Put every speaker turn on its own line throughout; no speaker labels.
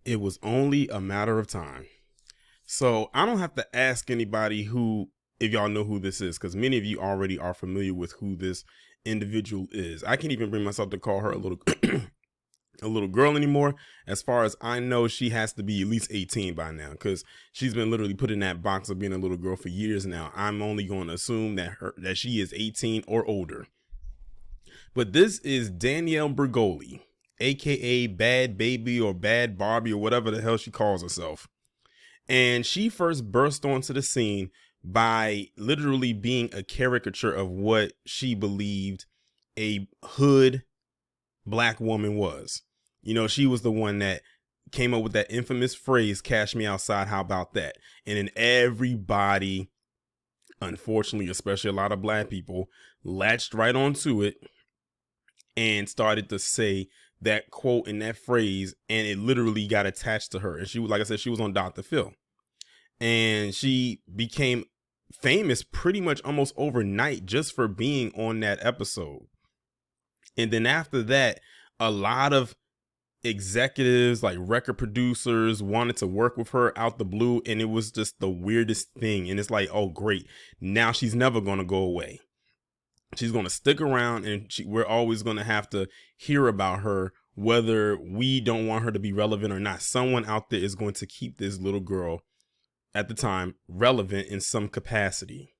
It was only a matter of time. So I don't have to ask anybody if y'all know who this is, because many of you already are familiar with who this individual is. I can't even bring myself to call her a little a little girl anymore. As far as I know, she has to be at least 18 by now, because she's been literally put in that box of being a little girl for years now. I'm only going to assume that she is 18 or older. But this is Danielle Bregoli, aka Bad Baby or Bad Barbie or whatever the hell she calls herself. And she first burst onto the scene by literally being a caricature of what she believed a hood black woman was. You know, she was the one that came up with that infamous phrase, "Cash me outside, how about that?" And then everybody, unfortunately, especially a lot of black people, latched right onto it and started to say that quote and that phrase, and it literally got attached to her. And she was, like I said, she was on Dr. Phil. And she became famous pretty much almost overnight just for being on that episode. And then after that, a lot of executives, like record producers, wanted to work with her out the blue, and it was just the weirdest thing. And it's like, oh great, now she's never going to go away. She's going to stick around, and we're always going to have to hear about her, whether we don't want her to be relevant or not. Someone out there is going to keep this little girl, at the time, relevant in some capacity.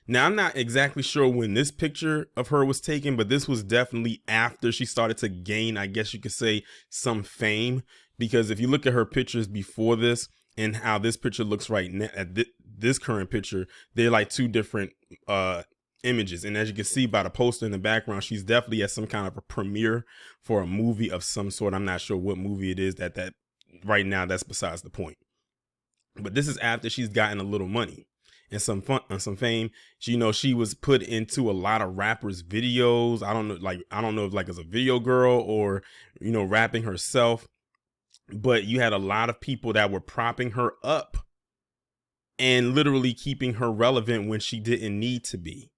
Now, I'm not exactly sure when this picture of her was taken, but this was definitely after she started to gain, I guess you could say, some fame. Because if you look at her pictures before this and how this picture looks right now, at this current picture, they're like two different images. And as you can see by the poster in the background, she's definitely at some kind of a premiere for a movie of some sort. I'm not sure what movie it is that right now, that's besides the point. But this is after she's gotten a little money and some fun and some fame. She was put into a lot of rappers' videos. I don't know if like as a video girl or, rapping herself. But you had a lot of people that were propping her up and literally keeping her relevant when she didn't need to be.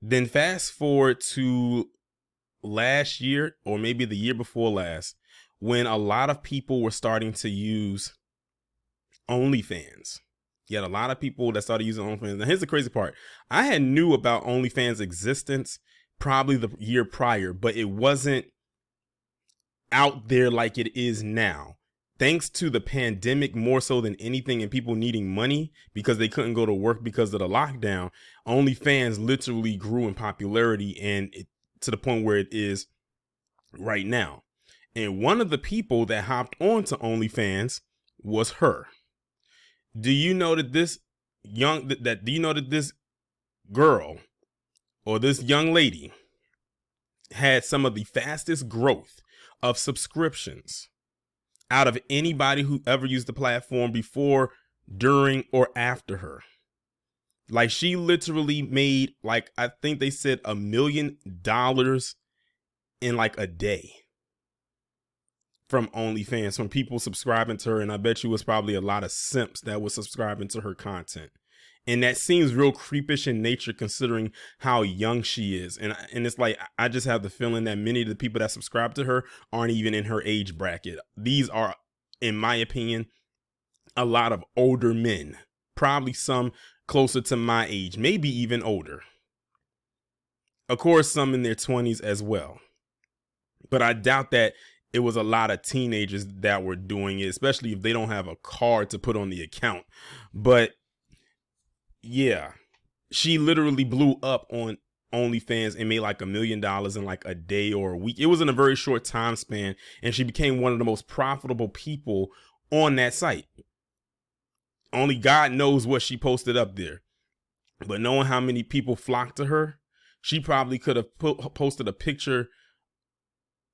Then fast forward to last year, or maybe the year before last, when a lot of people were starting to use OnlyFans. You had a lot of people that started using OnlyFans. Now, here's the crazy part. I had knew about OnlyFans existence probably the year prior, but it wasn't out there like it is now. Thanks to the pandemic, more so than anything, and people needing money because they couldn't go to work because of the lockdown, OnlyFans literally grew in popularity, and to the point where it is right now. And one of the people that hopped onto OnlyFans was her. Do you know that this girl or this young lady had some of the fastest growth of subscriptions out of anybody who ever used the platform before, during, or after her? Like, she literally made, like, I think they said $1 million in like a day from OnlyFans, from people subscribing to her. And I bet you was probably a lot of simps that was subscribing to her content. And that seems real creepish in nature considering how young she is. And it's like, I just have the feeling that many of the people that subscribe to her aren't even in her age bracket. These are, in my opinion, a lot of older men, probably some closer to my age, maybe even older. Of course, some in their 20s as well. But I doubt that it was a lot of teenagers that were doing it, especially if they don't have a card to put on the account. But yeah, she literally blew up on OnlyFans and made like $1 million in like a day or a week. It was in a very short time span, and she became one of the most profitable people on that site. Only God knows what she posted up there. But knowing how many people flocked to her, she probably could have posted a picture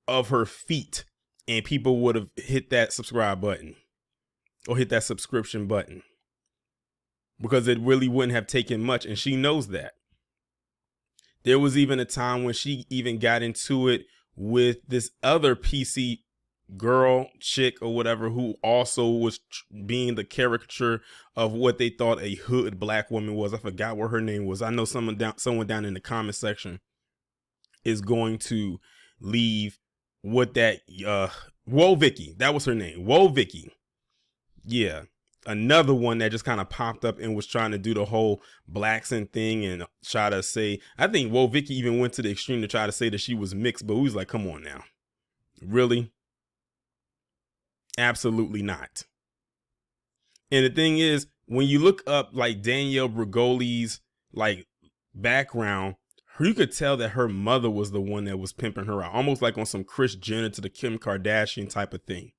of her feet and people would have hit that subscribe button or hit that subscription button, because it really wouldn't have taken much. And she knows that. There was even a time when she even got into it with this other PC girl, chick, or whatever, who also was being the caricature of what they thought a hood black woman was. I forgot what her name was. I know someone down in the comment section is going to leave what that Whoa Vicky, that was her name. Whoa Vicky. Yeah. Another one that just kind of popped up and was trying to do the whole blaccent thing and try to say, I think Whoa Vicky even went to the extreme to try to say that she was mixed, but we was like, come on now. Really? Absolutely not. And the thing is, when you look up like Danielle Bregoli's like background, you could tell that her mother was the one that was pimping her out, almost like on some Kris Jenner to the Kim Kardashian type of thing.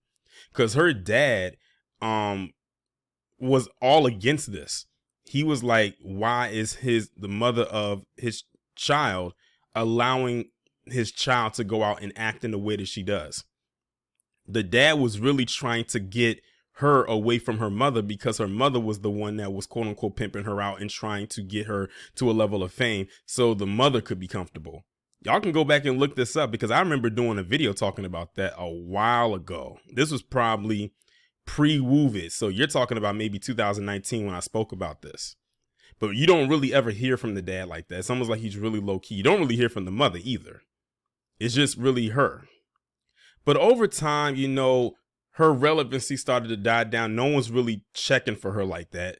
Because her dad was all against this. He was like, why is the mother of his child allowing his child to go out and act in the way that she does? The dad was really trying to get her away from her mother because her mother was the one that was quote unquote pimping her out and trying to get her to a level of fame so the mother could be comfortable. Y'all can go back and look this up because I remember doing a video talking about that a while ago. This was probably pre-Woo It. So you're talking about maybe 2019 when I spoke about this. But you don't really ever hear from the dad like that. It's almost like he's really low key. You don't really hear from the mother either. It's just really her. But over time, you know, her relevancy started to die down. No one's really checking for her like that.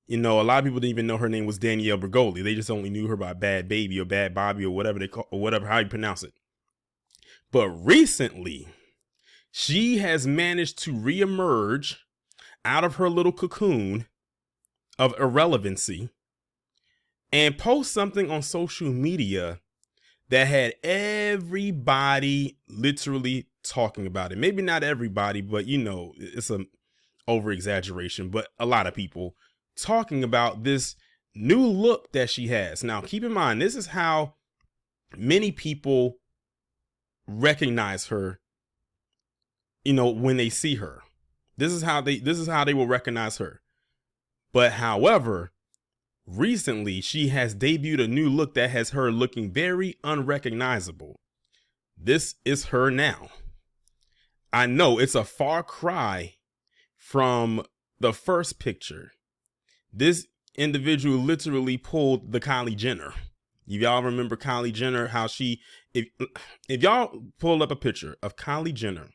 You know, a lot of people didn't even know her name was Danielle Bregoli. They just only knew her by Bad Baby or Bad Bobby or whatever they call, or whatever, how you pronounce it. But recently, she has managed to reemerge out of her little cocoon of irrelevancy and post something on social media that had everybody literally talking about it. Maybe not everybody, but you know, it's an over exaggeration, but a lot of people talking about this new look that she has. Now, keep in mind, this is how many people recognize her, you know, when they see her. This is how they will recognize her. But however, recently she has debuted a new look that has her looking very unrecognizable. This is her now. I know it's a far cry from the first picture. This individual literally pulled the Kylie Jenner. Y'all remember Kylie Jenner, how she, if y'all pull up a picture of Kylie Jenner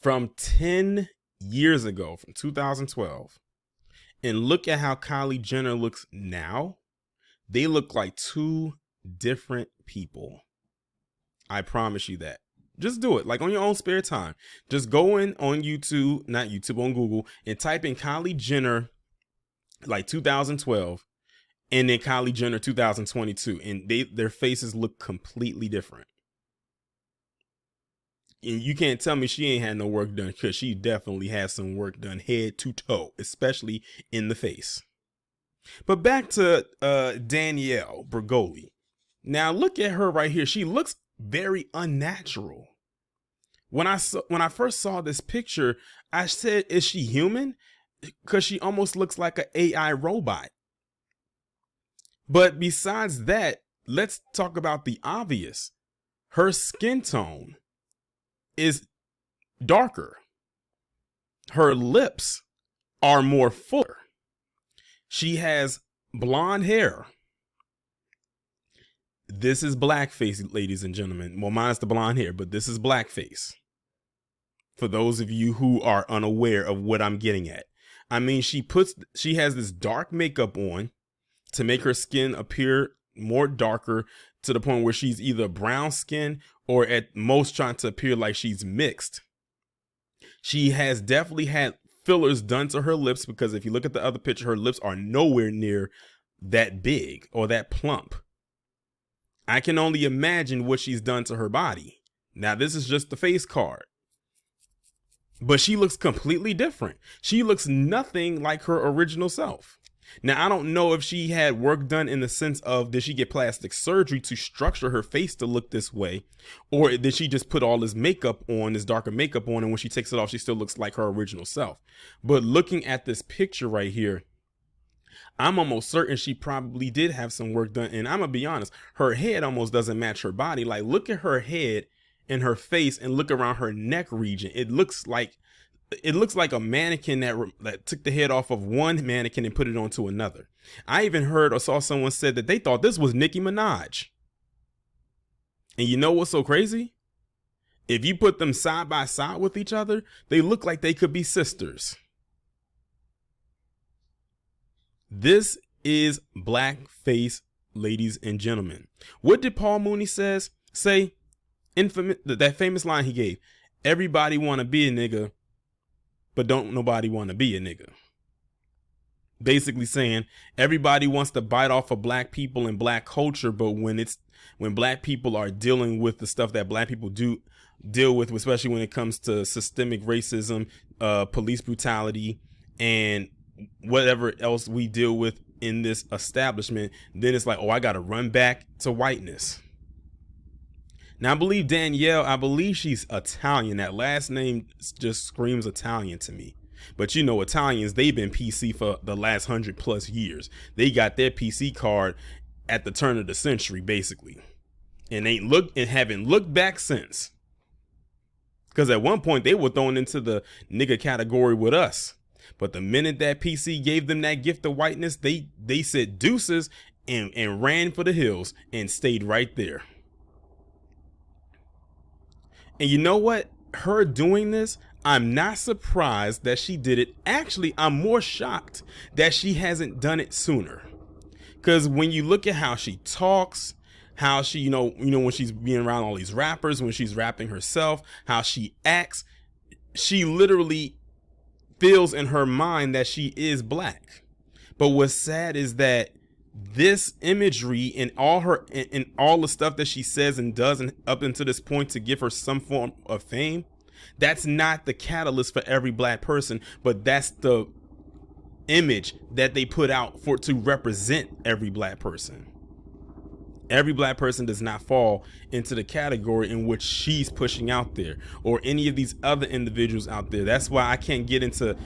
from 10 years ago, from 2012, and look at how Kylie Jenner looks now, they look like two different people. I promise you that. Just do it, like on your own spare time. Just go in on YouTube, not YouTube, on Google, and type in Kylie Jenner like 2012 and then Kylie Jenner 2022, and their faces look completely different. And you can't tell me she ain't had no work done, because she definitely has some work done head to toe, especially in the face. But back to Danielle Bregoli. Now look at her right here. She looks very unnatural. When I first saw this picture, I said, is she human? Because she almost looks like an AI robot. But besides that, let's talk about the obvious. Her skin tone is darker. Her lips are more fuller. She has blonde hair. This is blackface, ladies and gentlemen. Well, mine's the blonde hair, but this is blackface. For those of you who are unaware of what I'm getting at. I mean, she has this dark makeup on to make her skin appear more darker, to the point where she's either brown skin or at most trying to appear like she's mixed. She has definitely had fillers done to her lips, because if you look at the other picture, her lips are nowhere near that big or that plump. I can only imagine what she's done to her body. Now, this is just the face card. But she looks completely different. She looks nothing like her original self. Now, I don't know if she had work done in the sense of, did she get plastic surgery to structure her face to look this way? Or did she just put all this makeup on, this darker makeup on, and when she takes it off, she still looks like her original self? But looking at this picture right here, I'm almost certain she probably did have some work done. And I'm gonna be honest, her head almost doesn't match her body. Like, look at her head and her face and look around her neck region. It looks like a mannequin that took the head off of one mannequin and put it onto another. I even heard or saw someone said that they thought this was Nicki Minaj. And you know what's so crazy? If you put them side by side with each other, they look like they could be sisters. This is blackface, ladies and gentlemen. What did Paul Mooney say? Infamous, that famous line he gave: everybody want to be a nigga, but don't nobody want to be a nigga. Basically saying everybody wants to bite off of black people and black culture, but when black people are dealing with the stuff that black people do deal with, especially when it comes to systemic racism, police brutality, and whatever else we deal with in this establishment, then it's like, oh, I got to run back to whiteness. Now, I believe Danielle, she's Italian. That last name just screams Italian to me. But you know, Italians, they've been PC for the last 100+ years. They got their PC card at the turn of the century, basically, and haven't looked back since. Because at one point they were thrown into the nigga category with us. But the minute that PC gave them that gift of whiteness, they said deuces and ran for the hills and stayed right there. And you know what? Her doing this, I'm not surprised that she did it. Actually, I'm more shocked that she hasn't done it sooner. Because when you look at how she talks, how she, when she's being around all these rappers, when she's rapping herself, how she acts, she literally feels in her mind that she is black. But what's sad is that this imagery and all the stuff that she says and does, and up until this point, to give her some form of fame, that's not the catalyst for every black person, but that's the image that they put out to represent every black person. Every black person does not fall into the category in which she's pushing out there, or any of these other individuals out there. That's why I can't get into,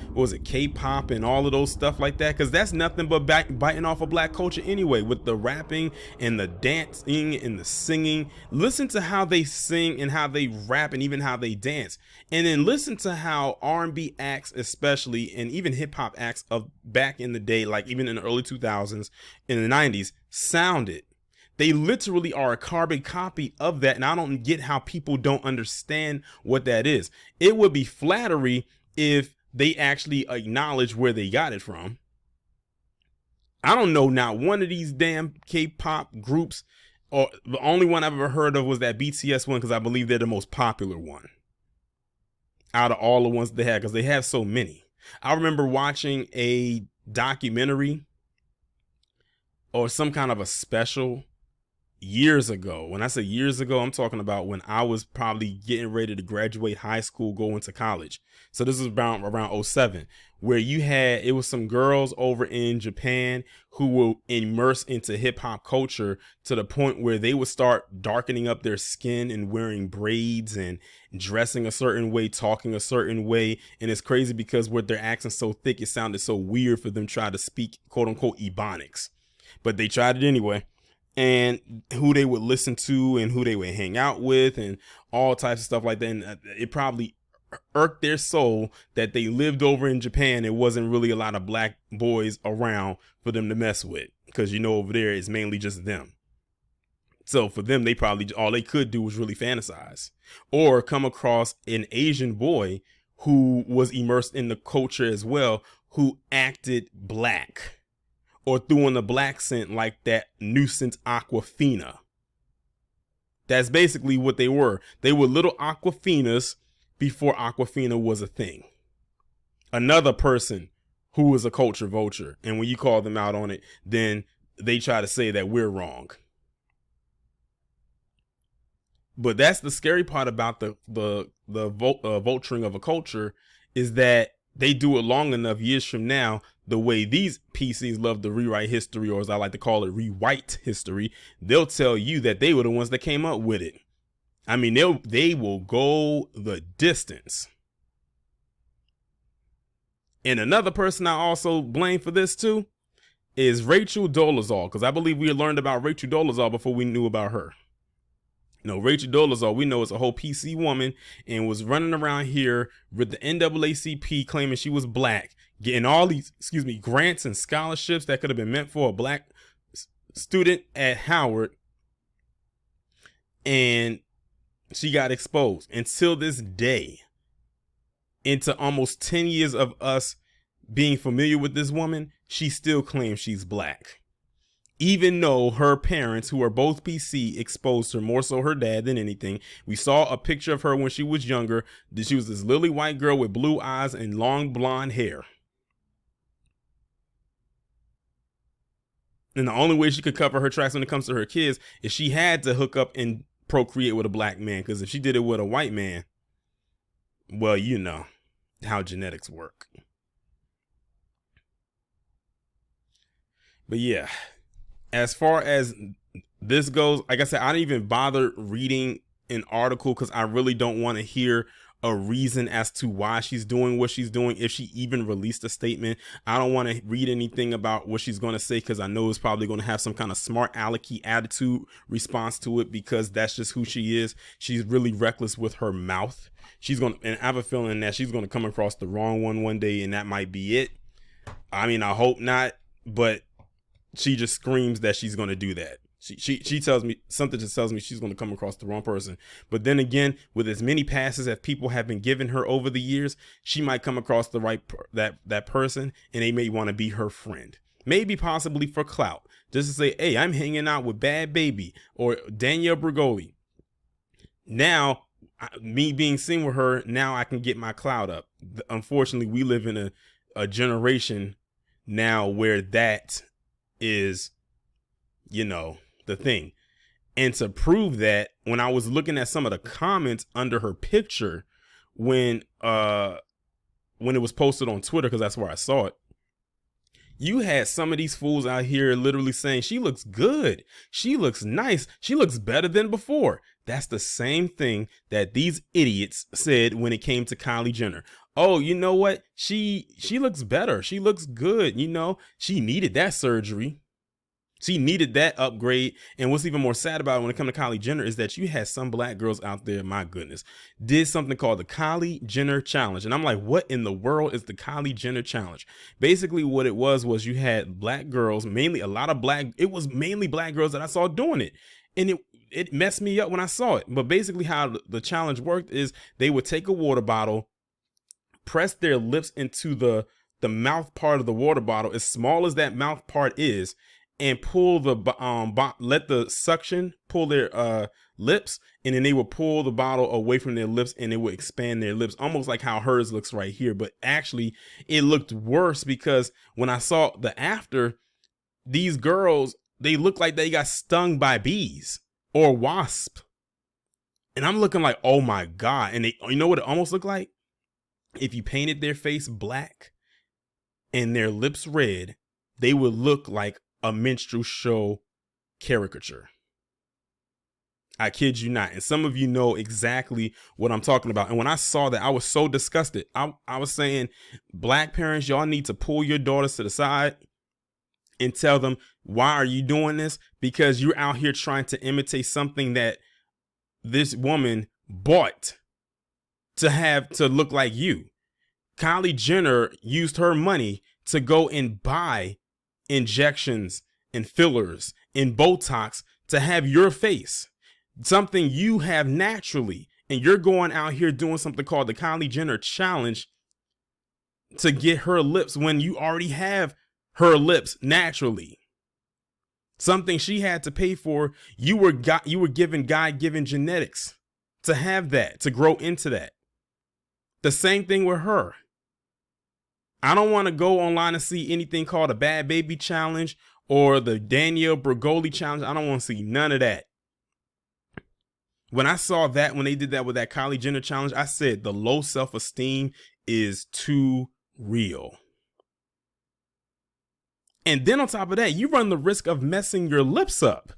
K-pop and all of those stuff like that, because that's nothing but biting off of black culture anyway, with the rapping and the dancing and the singing. Listen to how they sing and how they rap and even how they dance. And then listen to how R&B acts, especially, and even hip-hop acts of back in the day, like even in the early 2000s, in the 90s, sounded. They literally are a carbon copy of that, and I don't get how people don't understand what that is. It would be flattery if they actually acknowledge where they got it from. I don't know not one of these damn K-pop groups, or the only one I've ever heard of was that BTS one, because I believe they're the most popular one out of all the ones they have, because they have so many. I remember watching a documentary or some kind of a special years ago. When I say years ago, I'm talking about when I was probably getting ready to graduate high school, going to college. So this is around 07, where it was some girls over in Japan who were immersed into hip hop culture to the point where they would start darkening up their skin and wearing braids and dressing a certain way, talking a certain way. And it's crazy because with their accent so thick, it sounded so weird for them to try to speak quote unquote Ebonics, but they tried it anyway. And who they would listen to and who they would hang out with and all types of stuff like that. And it probably irked their soul that they lived over in Japan. It wasn't really a lot of black boys around for them to mess with, because over there it's mainly just them. So for them, they probably all they could do was really fantasize or come across an Asian boy who was immersed in the culture as well, who acted black, or threw on the black scent like that nuisance Aquafina. That's basically what they were. They were little Aquafinas before Aquafina was a thing. Another person who was a culture vulture. And when you call them out on it, then they try to say that we're wrong. But that's the scary part about the vulturing of a culture, is that they do it long enough years from now, the way these PCs love to rewrite history, or as I like to call it, rewrite history. They'll tell you that they were the ones that came up with it. I mean, they will go the distance. And another person I also blame for this too is Rachel Dolezal, because I believe we learned about Rachel Dolezal before we knew about her. Rachel Dolezal, we know, is a whole PC woman and was running around here with the NAACP claiming she was black, getting all these, grants and scholarships that could have been meant for a black student at Howard. And She got exposed. Until this day, into almost 10 years of us being familiar with this woman, she still claims she's black. Even though her parents, who are both PC, exposed her, more so her dad than anything. We saw a picture of her when she was younger. She was this lily white girl with blue eyes and long blonde hair. And the only way she could cover her tracks when it comes to her kids is she had to hook up and procreate with a black man. Because if she did it with a white man, well, you know how genetics work. But yeah, as far as this goes, like I said, I didn't even bother reading an article because I really don't want to hear a reason as to why she's doing what she's doing. If she even released a statement, I don't want to read anything about what she's going to say, because I know it's probably going to have some kind of smart alecky attitude response to it, because that's just who she is. She's really reckless with her mouth. And I have a feeling that she's going to come across the wrong one day, and that might be it. I mean, I hope not, but she just screams that she's going to do that. She tells me, something just tells me she's going to come across the wrong person. But then again, with as many passes as people have been giving her over the years, she might come across the right that person, and they may want to be her friend. Maybe possibly for clout, just to say, hey, I'm hanging out with Bad Baby or Danielle Bregoli. Now, me being seen with her, now I can get my clout up. Unfortunately, we live in a generation now where that is, the thing. And to prove that, when I was looking at some of the comments under her picture when it was posted on Twitter, because that's where I saw it, you had some of these fools out here literally saying she looks good, she looks nice, she looks better than before. That's the same thing that these idiots said when it came to Kylie Jenner. Oh, you know what? She looks better. She looks good. She needed that surgery. She needed that upgrade. And what's even more sad about it when it comes to Kylie Jenner is that you had some black girls out there, my goodness, did something called the Kylie Jenner Challenge. And I'm like, what in the world is the Kylie Jenner Challenge? Basically, what it was you had black girls, mainly mainly black girls that I saw doing it. And it messed me up when I saw it. But basically how the challenge worked is they would take a water bottle, press their lips into the mouth part of the water bottle, as small as that mouth part is, and pull let the suction pull their lips, and then they would pull the bottle away from their lips, and it would expand their lips, almost like how hers looks right here. But actually it looked worse, because when I saw the after, these girls, they looked like they got stung by bees or wasp. And I'm looking like, oh my God. And you know what it almost looked like? If you painted their face black and their lips red, they would look like a minstrel show caricature. I kid you not. And some of you know exactly what I'm talking about. And when I saw that, I was so disgusted. I was saying, black parents, y'all need to pull your daughters to the side and tell them, why are you doing this? Because you're out here trying to imitate something that this woman bought to look like you. Kylie Jenner used her money to go and buy injections and fillers and Botox to have your face, something you have naturally, and you're going out here doing something called the Kylie Jenner Challenge to get her lips when you already have her lips naturally. Something she had to pay for. You were given God-given genetics to have that, to grow into that. The same thing with her. I don't want to go online and see anything called a Bad Baby Challenge or the Danielle Bregoli Challenge. I don't want to see none of that. When I saw that, when they did that with that Kylie Jenner Challenge, I said the low self-esteem is too real. And then on top of that, you run the risk of messing your lips up.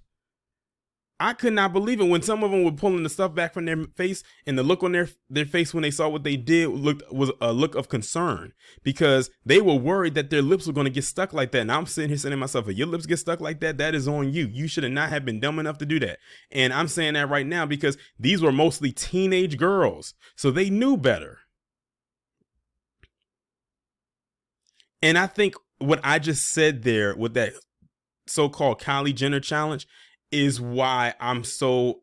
I could not believe it when some of them were pulling the stuff back from their face, and the look on their face when they saw what they did was a look of concern, because they were worried that their lips were going to get stuck like that. And I'm sitting here saying to myself, if your lips get stuck like that, that is on you. You should not have been dumb enough to do that. And I'm saying that right now because these were mostly teenage girls, so they knew better. And I think what I just said there with that so-called Kylie Jenner challenge is why I'm so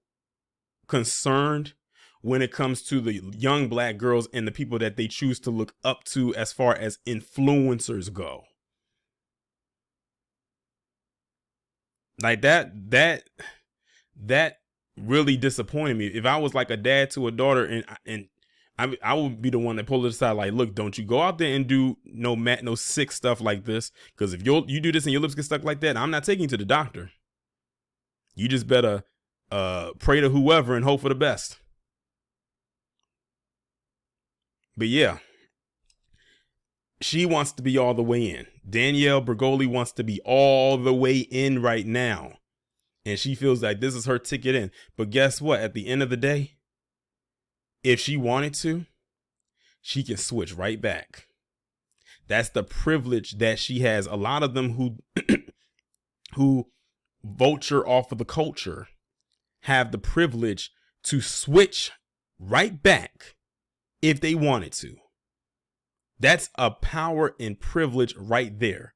concerned when it comes to the young black girls and the people that they choose to look up to as far as influencers go. Like that really disappointed me. If I was like a dad to a daughter, and I would be the one that pull it aside, like, look, don't you go out there and do no sick stuff like this, because if you do this and your lips get stuck like that, I'm not taking you to the doctor. You just better pray to whoever and hope for the best. But yeah, she wants to be all the way in. Danielle Bregoli wants to be all the way in right now. And she feels like this is her ticket in. But guess what? At the end of the day, if she wanted to, she can switch right back. That's the privilege that she has. A lot of them who vulture off of the culture have the privilege to switch right back if they wanted to. That's a power and privilege right there.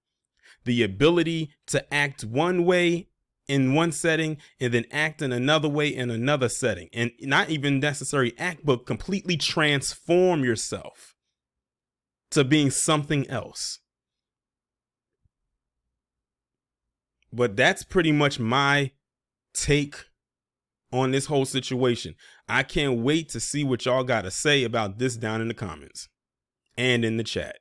The ability to act one way in one setting and then act in another way in another setting, and not even necessarily act, but completely transform yourself to being something else. But that's pretty much my take on this whole situation. I can't wait to see what y'all got to say about this down in the comments and in the chat.